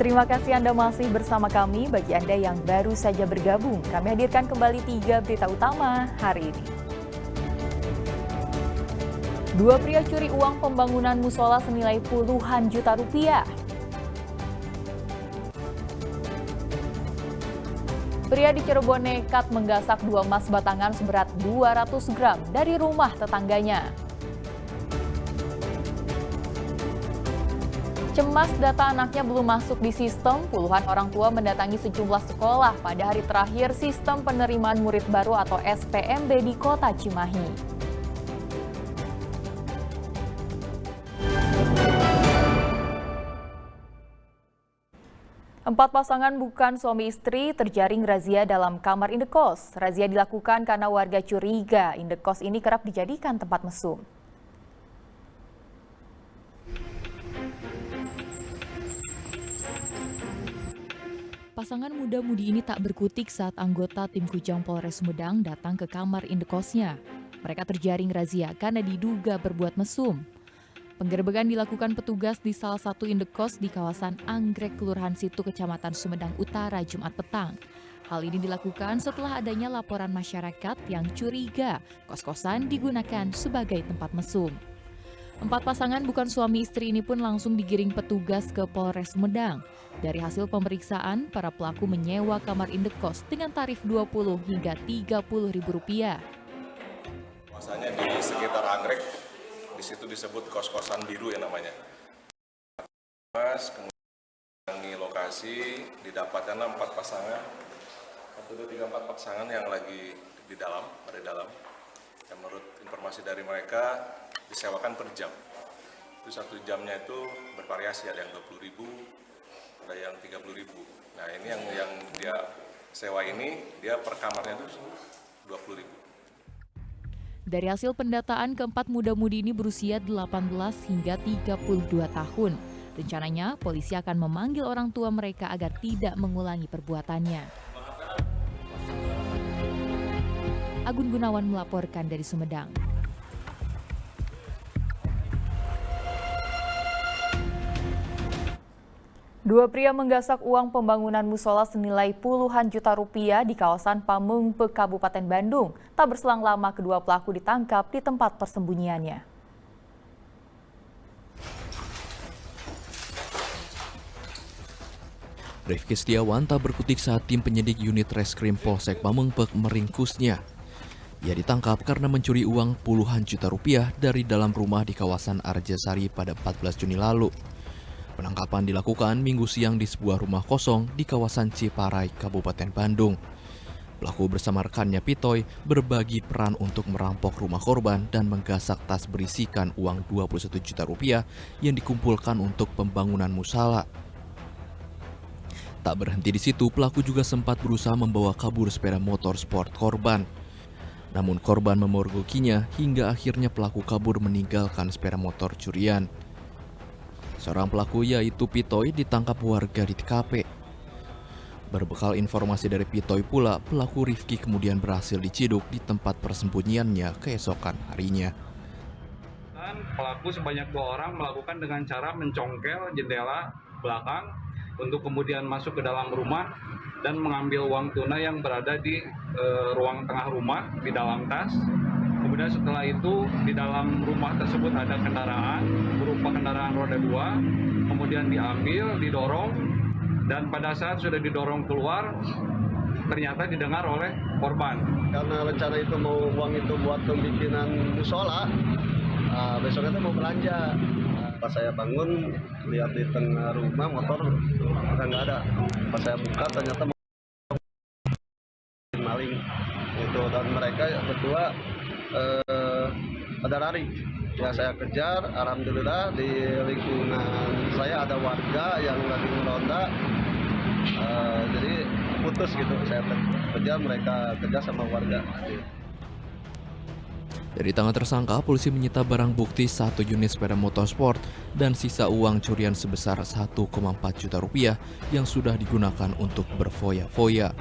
Terima kasih Anda masih bersama kami. Bagi Anda yang baru saja bergabung, kami hadirkan kembali 3 berita utama hari ini. 2 pria curi uang pembangunan musola senilai puluhan juta rupiah. Pria di Cirebon nekat menggasak 2 emas batangan seberat 200 gram dari rumah tetangganya. Cemas data anaknya belum masuk di sistem, puluhan orang tua mendatangi sejumlah sekolah pada hari terakhir sistem penerimaan murid baru atau SPMB di Kota Cimahi. Empat pasangan bukan suami istri terjaring razia dalam kamar indekos. Razia dilakukan karena warga curiga indekos ini kerap dijadikan tempat mesum. Pasangan muda-mudi ini tak berkutik saat anggota tim Kujang Polres Sumedang datang ke kamar indekosnya. Mereka terjaring razia karena diduga berbuat mesum. Penggerebekan dilakukan petugas di salah satu indekos di kawasan Anggrek, Kelurahan Situ, Kecamatan Sumedang Utara, Jumat petang. Hal ini dilakukan setelah adanya laporan masyarakat yang curiga kos-kosan digunakan sebagai tempat mesum. 4 pasangan bukan suami istri ini pun langsung digiring petugas ke Polres Sumedang. Dari hasil pemeriksaan, para pelaku menyewa kamar indekos dengan tarif Rp20 hingga Rp30.000. Masanya di sekitar Anggrek, di situ disebut kos-kosan biru ya namanya. Mas, kemudian lokasi didapatkan 4 pasangan, 1, 2, 3, 4 pasangan yang lagi di dalam, ada di dalam. Dan menurut informasi dari mereka, disewakan per jam. Itu 1 jamnya itu bervariasi, ada yang Rp20.000, ada yang Rp30.000. Nah ini yang dia sewa ini, dia per kamarnya itu Rp20.000. Dari hasil pendataan, keempat muda-mudi ini berusia 18 hingga 32 tahun. Rencananya, polisi akan memanggil orang tua mereka agar tidak mengulangi perbuatannya. Agun Gunawan melaporkan dari Sumedang. Dua pria menggasak uang pembangunan musola senilai puluhan juta rupiah di kawasan Pamengpeuk, Kabupaten Bandung. Tak berselang lama kedua pelaku ditangkap di tempat persembunyiannya. Rifki Setiawan tak berkutik saat tim penyidik unit Reskrim Polsek Pamengpeuk meringkusnya. Ia ditangkap karena mencuri uang puluhan juta rupiah dari dalam rumah di kawasan Arjasari pada 14 Juni lalu. Penangkapan dilakukan Minggu siang di sebuah rumah kosong di kawasan Ciparai, Kabupaten Bandung. Pelaku bersama rekannya Pitoy berbagi peran untuk merampok rumah korban dan menggasak tas berisikan uang 21 juta rupiah yang dikumpulkan untuk pembangunan musala. Tak berhenti di situ, pelaku juga sempat berusaha membawa kabur sepeda motor sport korban. Namun korban memergokinya hingga akhirnya pelaku kabur meninggalkan sepeda motor curian. Seorang pelaku yaitu Pitoy ditangkap warga di TKP. Berbekal informasi dari Pitoy pula, pelaku Rifki kemudian berhasil diciduk di tempat persembunyiannya keesokan harinya. Pelaku sebanyak 2 orang melakukan dengan cara mencongkel jendela belakang untuk kemudian masuk ke dalam rumah dan mengambil uang tunai yang berada di ruang tengah rumah di dalam tas. Kemudian setelah itu di dalam rumah tersebut ada kendaraan berupa kendaraan roda 2, kemudian diambil, didorong, dan pada saat sudah didorong keluar ternyata didengar oleh korban. Karena rencana itu mau uang itu buat pembikinan musola, besoknya itu mau belanja. Pas saya bangun, lihat di tengah rumah motor udah nggak ada. Pas saya buka ternyata maling itu, dan mereka berdua pada lari. Ya saya kejar, alhamdulillah di lingkungan saya ada warga yang lagi meronda, jadi putus gitu. Saya kejar, mereka kejar sama warga. Dari tangan tersangka, polisi menyita barang bukti 1 unit sepeda motor sport dan sisa uang curian sebesar 1,4 juta rupiah yang sudah digunakan untuk berfoya-foya.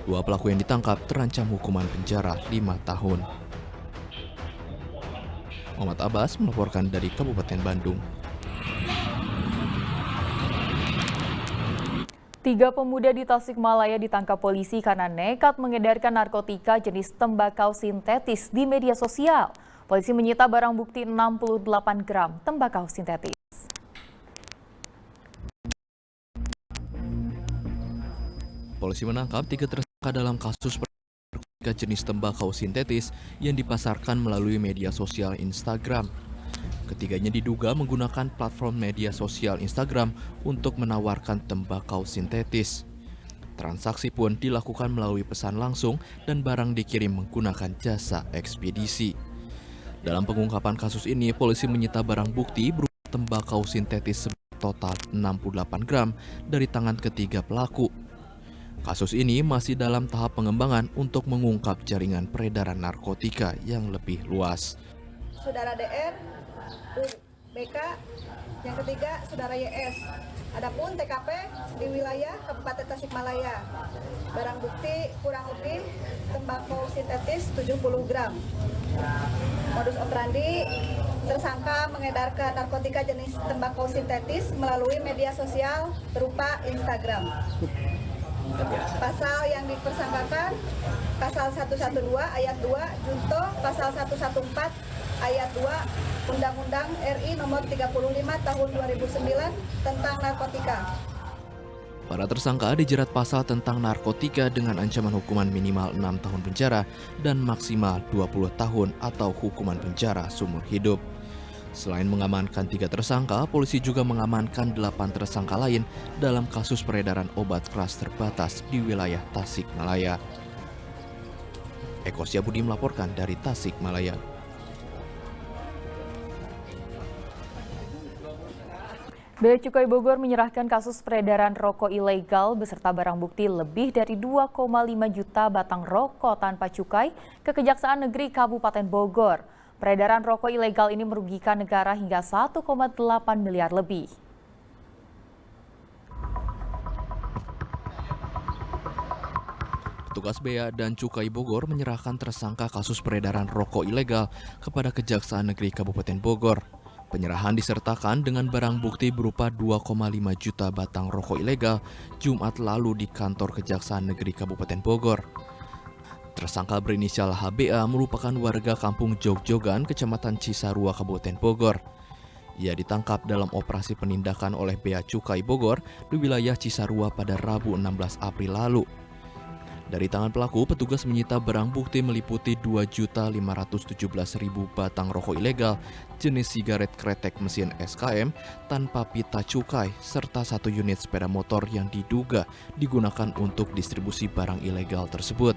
2 pelaku yang ditangkap terancam hukuman penjara 5 tahun. Muhammad Abbas melaporkan dari Kabupaten Bandung. 3 pemuda di Tasikmalaya ditangkap polisi karena nekat mengedarkan narkotika jenis tembakau sintetis di media sosial. Polisi menyita barang bukti 68 gram tembakau sintetis. Polisi menangkap 3 tersangka dalam kasus narkotika jenis tembakau sintetis yang dipasarkan melalui media sosial Instagram. Ketiganya diduga menggunakan platform media sosial Instagram untuk menawarkan tembakau sintetis. Transaksi pun dilakukan melalui pesan langsung dan barang dikirim menggunakan jasa ekspedisi. Dalam pengungkapan kasus ini, polisi menyita barang bukti berupa tembakau sintetis total 68 gram dari tangan ketiga pelaku. Kasus ini masih dalam tahap pengembangan untuk mengungkap jaringan peredaran narkotika yang lebih luas. Saudara DR, BK, yang ketiga Saudara YS. Adapun TKP di wilayah Kabupaten Tasikmalaya. Barang bukti kurang lebih tembakau sintetis 70 gram. Modus operandi, tersangka mengedarkan narkotika jenis tembakau sintetis melalui media sosial berupa Instagram. Pasal yang dipersangkakan, pasal 112 ayat 2 junto pasal 114 ayat 2 Undang-Undang RI nomor 35 tahun 2009 tentang narkotika. Para tersangka dijerat pasal tentang narkotika dengan ancaman hukuman minimal 6 tahun penjara dan maksimal 20 tahun atau hukuman penjara seumur hidup. Selain mengamankan 3 tersangka, polisi juga mengamankan 8 tersangka lain dalam kasus peredaran obat keras terbatas di wilayah Tasikmalaya. Eko Syabudi melaporkan dari Tasikmalaya. Bea Cukai Bogor menyerahkan kasus peredaran rokok ilegal beserta barang bukti lebih dari 2,5 juta batang rokok tanpa cukai ke Kejaksaan Negeri Kabupaten Bogor. Peredaran rokok ilegal ini merugikan negara hingga 1,8 miliar lebih. Petugas Bea dan Cukai Bogor menyerahkan tersangka kasus peredaran rokok ilegal kepada Kejaksaan Negeri Kabupaten Bogor. Penyerahan disertakan dengan barang bukti berupa 2,5 juta batang rokok ilegal Jumat lalu di kantor Kejaksaan Negeri Kabupaten Bogor. Tersangka berinisial HBA merupakan warga kampung Jogjogan, Kecamatan Cisarua, Kabupaten Bogor. Ia ditangkap dalam operasi penindakan oleh Bea Cukai Bogor di wilayah Cisarua pada Rabu 16 April lalu. Dari tangan pelaku, petugas menyita barang bukti meliputi 2.517.000 batang rokok ilegal jenis sigaret kretek mesin SKM tanpa pita cukai, serta 1 unit sepeda motor yang diduga digunakan untuk distribusi barang ilegal tersebut.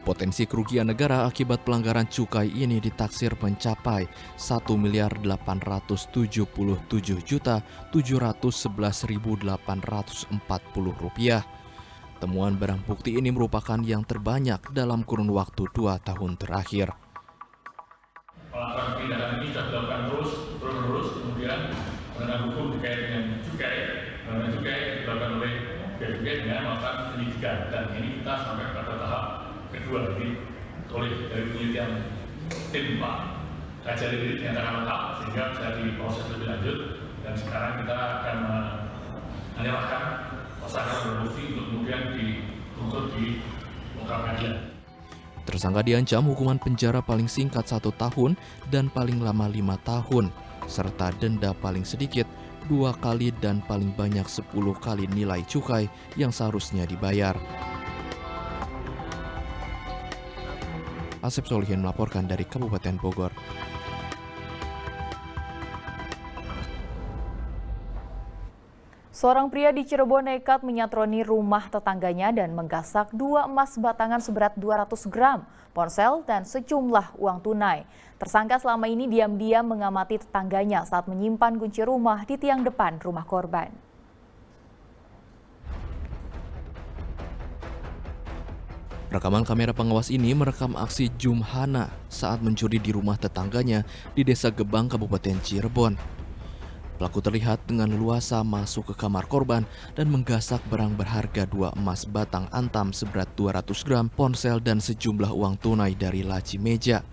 Potensi kerugian negara akibat pelanggaran cukai ini ditaksir mencapai Rp1.877.711.840. Temuan barang bukti ini merupakan yang terbanyak dalam kurun waktu 2 tahun terakhir. Pelaporan tindakan ini sudah dilakukan terus, kemudian penegakan hukum terkait dengan cukai dilakukan oleh Bea Cukai dengan melakukan penyidikan, dan ini kita sampai pada tahap kedua, jadi oleh dari penelitian tim Pak Kajari ini dinyatakan lengkap sehingga bisa diproses lebih lanjut, dan sekarang kita akan menyerahkan tersangka berbukti untuk kemudian dituntut di muka pengadilan. Tersangka diancam hukuman penjara paling singkat 1 tahun dan paling lama 5 tahun, serta denda paling sedikit 2 kali dan paling banyak 10 kali nilai cukai yang seharusnya dibayar. Asep Solihin melaporkan dari Kabupaten Bogor. Seorang pria di Cirebon nekat menyatroni rumah tetangganya dan menggasak 2 emas batangan seberat 200 gram, ponsel, dan sejumlah uang tunai. Tersangka selama ini diam-diam mengamati tetangganya saat menyimpan kunci rumah di tiang depan rumah korban. Rekaman kamera pengawas ini merekam aksi Jumhana saat mencuri di rumah tetangganya di Desa Gebang, Kabupaten Cirebon. Pelaku terlihat dengan leluasa masuk ke kamar korban dan menggasak barang berharga 2 emas batang antam seberat 200 gram, ponsel, dan sejumlah uang tunai dari laci meja.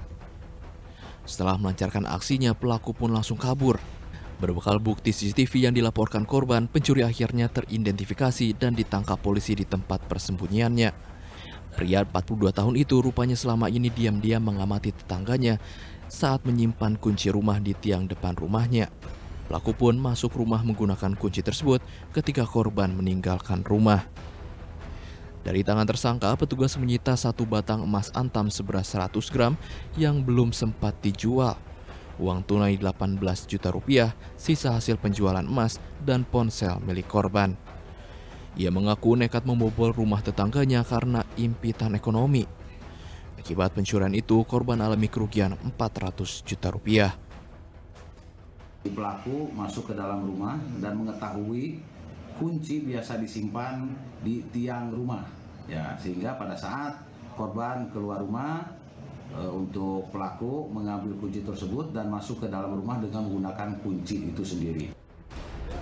Setelah melancarkan aksinya, pelaku pun langsung kabur. Berbekal bukti CCTV yang dilaporkan korban, pencuri akhirnya teridentifikasi dan ditangkap polisi di tempat persembunyiannya. Pria 42 tahun itu rupanya selama ini diam-diam mengamati tetangganya saat menyimpan kunci rumah di tiang depan rumahnya. Pelaku pun masuk rumah menggunakan kunci tersebut ketika korban meninggalkan rumah. Dari tangan tersangka, petugas menyita 1 batang emas antam seberat 100 gram yang belum sempat dijual. Uang tunai 18 juta rupiah, sisa hasil penjualan emas, dan ponsel milik korban. Ia mengaku nekat membobol rumah tetangganya karena impitan ekonomi. Akibat pencurian itu, korban alami kerugian 400 juta rupiah. Pelaku masuk ke dalam rumah dan mengetahui kunci biasa disimpan di tiang rumah. Ya, sehingga pada saat korban keluar rumah, untuk pelaku mengambil kunci tersebut dan masuk ke dalam rumah dengan menggunakan kunci itu sendiri.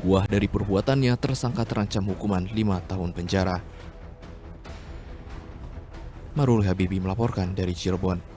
Buah dari perbuatannya, tersangka terancam hukuman 5 tahun penjara. Marul Habibi melaporkan dari Cirebon.